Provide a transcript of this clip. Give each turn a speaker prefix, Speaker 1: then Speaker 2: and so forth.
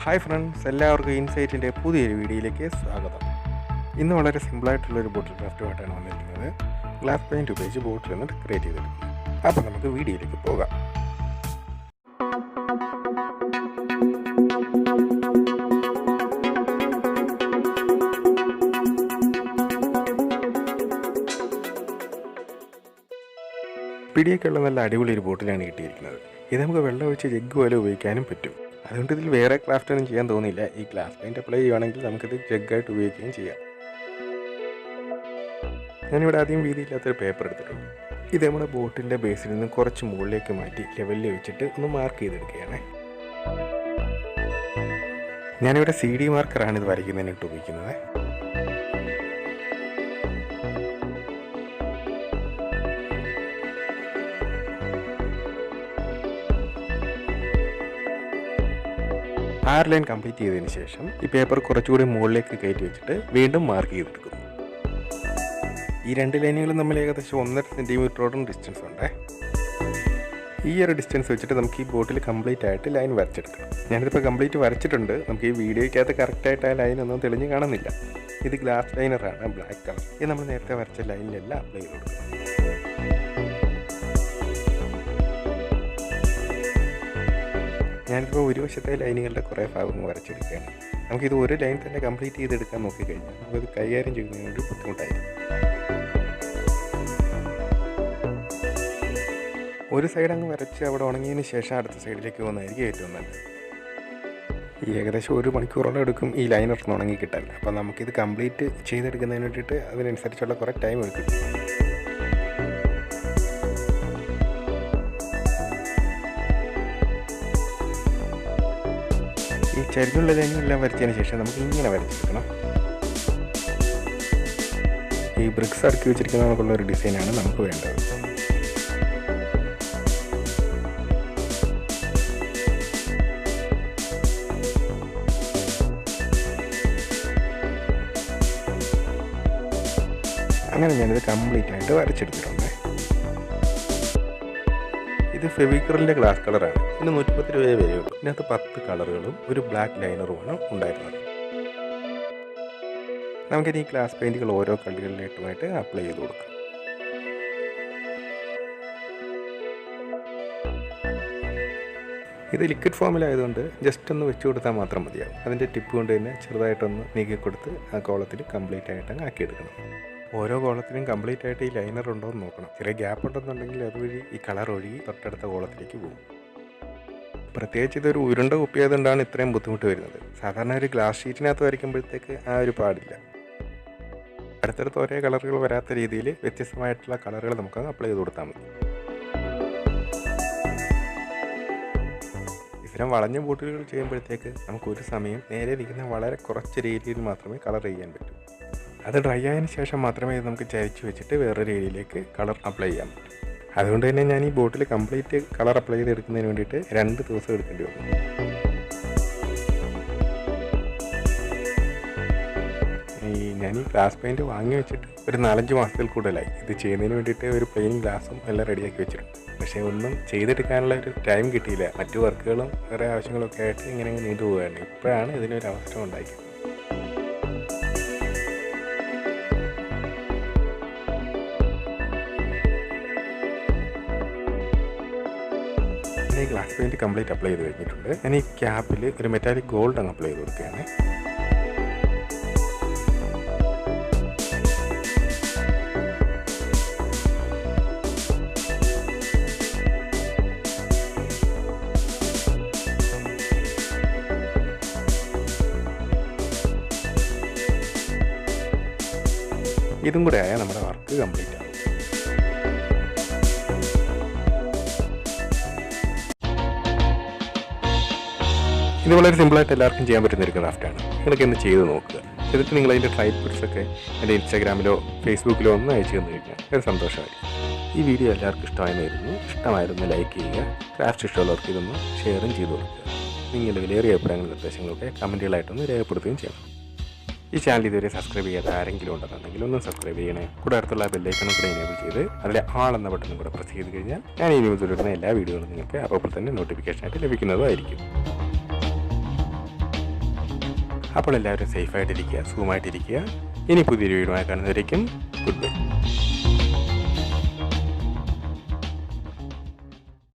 Speaker 1: Hi friends, എല്ലാവർക്കും ഇൻസൈറ്റിൻ്റെ പുതിയൊരു വീഡിയോയിലേക്ക് സ്വാഗതം. ഇന്ന് വളരെ സിമ്പിളായിട്ടുള്ളൊരു ബോട്ടിൽ ക്രാഫ്റ്റുമായിട്ടാണ് വന്നിരിക്കുന്നത്. ഗ്ലാസ് പെയിൻറ്റ് ഉപയോഗിച്ച് ബോട്ടിലൊന്ന് ഡെക്കറേറ്റ് ചെയ്തെടുക്കുന്നത്. അപ്പോൾ നമുക്ക് വീഡിയോയിലേക്ക് പോകാം. പിടിയൊക്കെയുള്ള നല്ല അടിപൊളി ഒരു ബോട്ടിലാണ് കിട്ടിയിരിക്കുന്നത്. ഇത് നമുക്ക് വെള്ളം ഒഴിച്ച് ജഗ് പോലെ ഉപയോഗിക്കാനും പറ്റും. അതുകൊണ്ട് ഇതിൽ വേറെ ക്രാഫ്റ്റ് ഒന്നും ചെയ്യാൻ തോന്നിയില്ല. ഈ ഗ്ലാസ് പെയിൻറ്റ് അപ്ലൈ ചെയ്യുകയാണെങ്കിൽ നമുക്കിത് ജഗ്ഗായിട്ട് ഉപയോഗിക്കുകയും ചെയ്യാം. ഞാനിവിടെ ആദ്യം വീതിയില്ലാത്തൊരു പേപ്പർ എടുത്തിട്ടുണ്ട്. ഇത് നമ്മുടെ ബോട്ടിൻ്റെ ബേസിൽ നിന്ന് കുറച്ച് മുകളിലേക്ക് മാറ്റി ലെവലിൽ വെച്ചിട്ട് ഒന്ന് മാർക്ക് ചെയ്തെടുക്കുകയാണ്. ഞാനിവിടെ CD മാർക്കറാണ് ഇത് വരയ്ക്കുന്നതിനായിട്ട് ഉപയോഗിക്കുന്നത്. ലൈൻ കംപ്ലീറ്റ് ചെയ്തതിന് ശേഷം ഈ പേപ്പർ കുറച്ചുകൂടി മുകളിലേക്ക് കയറ്റി വെച്ചിട്ട് വീണ്ടും മാർക്ക് ചെയ്തെടുക്കുന്നു. ഈ രണ്ട് ലൈനുകളും തമ്മിൽ ഏകദേശം 1.5 സെൻറ്റിമീറ്ററോളം ഡിസ്റ്റൻസ് ഉണ്ട്. ഈ ഒരു ഡിസ്റ്റൻസ് വെച്ചിട്ട് നമുക്ക് ഈ ബോട്ടിൽ കംപ്ലീറ്റ് ആയിട്ട് ലൈൻ വരച്ചെടുക്കണം. ഞാനിതിപ്പോൾ കംപ്ലീറ്റ് വരച്ചിട്ടുണ്ട്. നമുക്ക് ഈ വീഡിയോയ്ക്കകത്ത് കറക്റ്റായിട്ട് ആ ലൈൻ ഒന്നും തെളിഞ്ഞ് കാണുന്നില്ല. ഇത് ഗ്ലാസ് ലൈനറാണ്, ബ്ലാക്ക് കളർ. ഇത് നമ്മൾ നേരത്തെ വരച്ച ലൈനിലെല്ലാം അപ്ലൈ ചെയ്ത് കൊടുക്കണം. ഞാനിപ്പോൾ ഒരു വശത്തെ ലൈനുകളുടെ കുറേ ഭാഗങ്ങൾ വരച്ചെടുക്കുകയാണ്. നമുക്കിത് ഒരു ലൈൻ തന്നെ കംപ്ലീറ്റ് ചെയ്തെടുക്കാൻ നോക്കിക്കഴിഞ്ഞാൽ നമുക്കത് കൈകാര്യം ചെയ്യുന്നതിന് ഒരു ബുദ്ധിമുട്ടായിരിക്കും. ഒരു സൈഡ് അങ്ങ് വരച്ച് അവിടെ ഉണങ്ങിയതിന് ശേഷം അടുത്ത സൈഡിലേക്ക് പോകുന്നതായിരിക്കും ഏറ്റവും നല്ലത്. ഈ ഏകദേശം 1 മണിക്കൂറോളം എടുക്കും ഈ ലൈനർ ഉണങ്ങി കിട്ടാൻ. അപ്പോൾ നമുക്കിത് കംപ്ലീറ്റ് ചെയ്തെടുക്കുന്നതിന് വേണ്ടിയിട്ട് അതിനനുസരിച്ചുള്ള കുറേ ടൈം എടുക്കും. ഈ ചരിഞ്ഞുള്ള ലൈനുകളെല്ലാം വരച്ചതിന് ശേഷം നമുക്ക് ഇങ്ങനെ വരച്ചെടുക്കണം. ഈ ബ്രിക്സ് അടുക്കി വെച്ചിരിക്കുന്ന നമുക്കുള്ള ഒരു ഡിസൈനാണ് നമുക്ക് വേണ്ടത്. അങ്ങനെ ഞാനിത് കംപ്ലീറ്റ് ആയിട്ട് വരച്ചെടുത്തിട്ടുണ്ട്. ഇത് ഫെവിക്രിലിൻ്റെ ഗ്ലാസ് കളറാണ്. ഇതിന് 110 രൂപയെ വരെയുള്ളൂ. ഇതിനകത്ത് 10 കളറുകളും ഒരു ബ്ലാക്ക് ലൈനറുമാണ് ഉണ്ടായിരുന്നത്. നമുക്കിനി ഈ ഗ്ലാസ് പെയിൻറ്റുകൾ ഓരോ കളികളിലേക്കുമായിട്ട് അപ്ലൈ ചെയ്ത് കൊടുക്കാം. ഇത് ലിക്വിഡ് ഫോമിലായതുകൊണ്ട് ജസ്റ്റ് ഒന്ന് വെച്ച് കൊടുത്താൽ മാത്രം മതിയാവും. അതിൻ്റെ ടിപ്പ് കൊണ്ട് തന്നെ ചെറുതായിട്ടൊന്ന് നീക്കി കൊടുത്ത് ആ കോളത്തിൽ കംപ്ലീറ്റ് ആയിട്ട് അങ്ങ് ആക്കിയെടുക്കണം. ഓരോ കോളത്തിനും കംപ്ലീറ്റ് ആയിട്ട് ഈ ലൈനർ ഉണ്ടോ എന്ന് നോക്കണം. ചെറിയ ഗ്യാപ്പ് ഉണ്ടെന്നുണ്ടെങ്കിൽ അതുവഴി ഈ കളർ ഒഴുകി തൊട്ടടുത്ത കോളത്തിലേക്ക് പോകും. പ്രത്യേകിച്ച് ഇതൊരു ഉരുണ്ട കുപ്പി ആയതുകൊണ്ടാണ് ഇത്രയും ബുദ്ധിമുട്ട് വരുന്നത്. സാധാരണ ഒരു ഗ്ലാസ് ഷീറ്റിനകത്ത് വരയ്ക്കുമ്പോഴത്തേക്ക് ആ ഒരു പാടില്ല. അടുത്തടുത്ത് ഒരേ കളറുകൾ വരാത്ത രീതിയിൽ വ്യത്യസ്തമായിട്ടുള്ള കളറുകൾ നമുക്ക് അപ്ലൈ ചെയ്ത് കൊടുത്താൽ മതി. ഇത്തരം വളഞ്ഞ ബോട്ടിലുകൾ ചെയ്യുമ്പോഴത്തേക്ക് നമുക്കൊരു സമയം നേരെ നിൽക്കുന്ന വളരെ കുറച്ച് രീതിയിൽ മാത്രമേ കളർ ചെയ്യാൻ പറ്റൂ. അത് ഡ്രൈ ആയതിനു ശേഷം മാത്രമേ ഇത് നമുക്ക് ചരിച്ച് വെച്ചിട്ട് വേറൊരു ഏരിയയിലേക്ക് കളർ അപ്ലൈ ചെയ്യാൻ പറ്റും. അതുകൊണ്ട് തന്നെ ഞാൻ ഈ ബോട്ടിൽ കംപ്ലീറ്റ് കളർ അപ്ലൈ ചെയ്തെടുക്കുന്നതിന് വേണ്ടിയിട്ട് 2 ദിവസം എടുക്കേണ്ടി വന്നു. ഞാൻ ഈ ഗ്ലാസ് പെയിൻറ്റ് വാങ്ങി വെച്ചിട്ട് ഒരു 4-5 മാസത്തിൽ കൂടുതലായി. ഇത് ചെയ്യുന്നതിന് വേണ്ടിയിട്ട് ഒരു പ്ലെയിൻ ഗ്ലാസും എല്ലാം റെഡിയാക്കി വെച്ചിട്ടുണ്ട്. പക്ഷേ ഒന്നും ചെയ്തെടുക്കാനുള്ള ഒരു ടൈം കിട്ടിയില്ല. മറ്റു വർക്കുകളും വേറെ ആവശ്യങ്ങളൊക്കെ ആയിട്ട് ഇങ്ങനെ നീണ്ടു പോവുകയാണ്. ഇപ്പോഴാണ് ഇതിനൊരു അവസരം ഉണ്ടാക്കിയത്. ഈ ഗ്ലാസ് പെയിൻറ്റ് കംപ്ലീറ്റ് അപ്ലൈ ചെയ്ത് കഴിഞ്ഞിട്ടുണ്ട്. ഞാൻ ഈ ക്യാപ്പിൽ ഒരു മെറ്റാലിക് ഗോൾഡ് അങ്ങ് അപ്ലൈ ചെയ്ത് കൊടുക്കുകയാണ്. ഇതും കൂടെ ആയാൽ നമ്മുടെ വർക്ക് കംപ്ലീറ്റ് ആകും. ഇത് വളരെ സിമ്പിളായിട്ട് എല്ലാവർക്കും ചെയ്യാൻ പറ്റുന്ന ഒരു ക്രാഫ്റ്റാണ്. നിങ്ങളൊക്കെ ഒന്ന് ചെയ്ത് നോക്കുക. എന്നിട്ട് നിങ്ങൾ അതിൻ്റെ ട്രൈ പിക്സൊക്കെ എൻ്റെ ഇൻസ്റ്റാഗ്രാമിലോ ഫേസ്ബുക്കിലോ ഒന്ന് അയച്ചു തന്നു കഴിഞ്ഞാൽ ഒരു സന്തോഷമായിരിക്കും. ഈ വീഡിയോ എല്ലാവർക്കും ഇഷ്ടമായിരുന്നു ലൈക്ക് ചെയ്യുക. ക്രാഫ്റ്റ് ഇഷ്ടമുള്ളവർക്ക് ഇതൊന്ന് ഷെയറും ചെയ്ത് കൊടുക്കുക. നിങ്ങളുടെ വിലയേറിയ അഭിപ്രായങ്ങളും നിർദ്ദേശങ്ങളൊക്കെ കമൻറ്റുകളായിട്ടൊന്ന് രേഖപ്പെടുത്തുകയും ചെയ്യണം. ഈ ചാനൽ ഇതുവരെ സബ്സ്ക്രൈബ് ചെയ്യാതെ ആരെങ്കിലും ഉണ്ടെന്നുണ്ടെങ്കിൽ ഒന്ന് സബ്സ്ക്രൈബ് ചെയ്യണേ. കൂടെ അടുത്തുള്ള ബെല്ലൈക്കണും കൂടെ എനേബിൾ ചെയ്ത് അതിലെ ആൾ എന്ന ബട്ടണും കൂടെ പ്രസ് ചെയ്ത് കഴിഞ്ഞാൽ ഞാൻ ഇനി മുതലിടുന്ന എല്ലാ വീഡിയോകളും നിങ്ങൾക്ക് അപ്പോൾ തന്നെ നോട്ടിഫിക്കേഷനായിട്ട് ലഭിക്കുന്നതായിരിക്കും. അപ്പോൾ എല്ലാവരും സേഫായിട്ടിരിക്കുക, സുഖമായിട്ടിരിക്കുക. ഇനി പുതിയൊരു വീഡിയോ കാണുന്നവരേക്കും ഗുഡ് ബൈ.